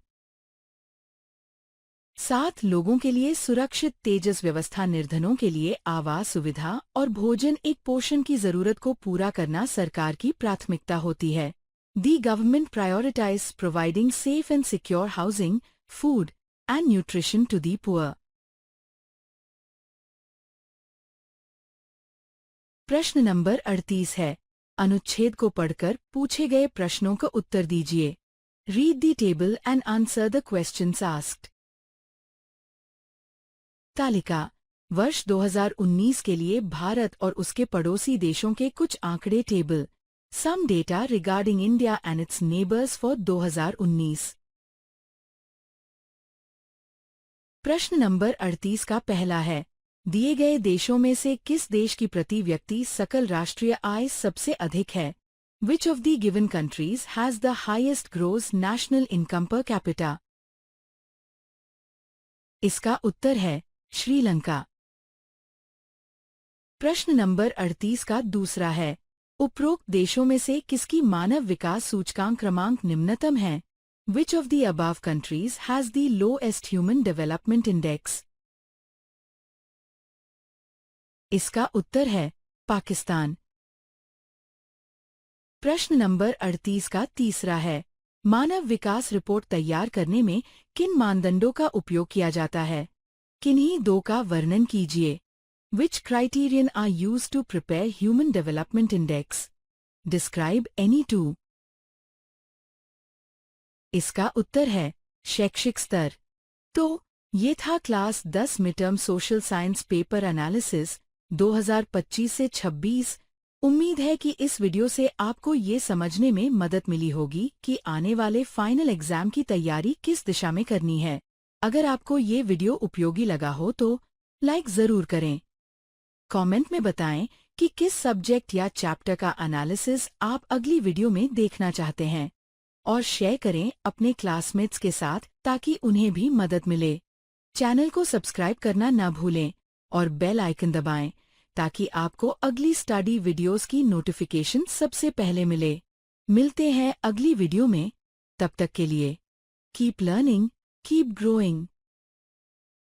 7. लोगों के लिए सुरक्षित तेजस व्यवस्था निर्धनों के लिए आवास सुविधा और भोजन एक पोषण की जरूरत को पूरा करना सरकार की प्राथमिकता होती है। The government prioritizes providing safe and secure housing, food and nutrition to the poor. प्रश्न नंबर 38 है। अनुच्छेद को पढ़कर पूछे गए प्रश्नों का उत्तर दीजिए। Read the table and answer the questions asked. तालिका। वर्ष 2019 के लिए भारत और उसके पड़ोसी देशों के कुछ आंकड़े table. Some data regarding India and its neighbors for 2019. प्रश्न नंबर 38 का पहला है। दिए गए देशों में से किस देश की प्रति व्यक्ति सकल राष्ट्रीय आय सबसे अधिक है? Which of the given countries has the highest gross national income per capita? इसका उत्तर है श्रीलंका। प्रश्न नंबर 38 का दूसरा है। उपरोक्त देशों में से किसकी मानव विकास सूचकांक क्रमांक निम्नतम है? Which of the above countries has the lowest human development index? इसका उत्तर है पाकिस्तान। प्रश्न नंबर 38 का तीसरा है। मानव विकास रिपोर्ट तैयार करने में किन मानदंडों का उपयोग किया जाता है? किन्हीं दो का वर्णन कीजिए। Which criterion are used to prepare Human Development Index? Describe any two. इसका उत्तर है शैक्षिक स्तर। तो ये था class 10 mid term social science paper analysis 2025 से 26। उम्मीद है कि इस वीडियो से आपको ये समझने में मदद मिली होगी कि आने वाले फाइनल एग्जाम की तैयारी किस दिशा में करनी है। अगर आपको ये वीडियो उपयोगी लगा हो तो लाइक ज़रूर करें। कमेंट में बताएं कि किस सब्जेक्ट या चैप्टर का एनालिसिस आप अगली वीडियो में देखना चाहते हैं और शेयर करें अपने क्लासमेट्स के साथ ताकि उन्हें भी मदद मिले। चैनल को सब्सक्राइब करना न भूलें और बेल आइकन दबाएं ताकि आपको अगली स्टडी वीडियोस की नोटिफिकेशन सबसे पहले मिले। मिलते हैं अगली वीडियो में। तब तक के लिए कीप लर्निंग, कीप ग्रोइंग।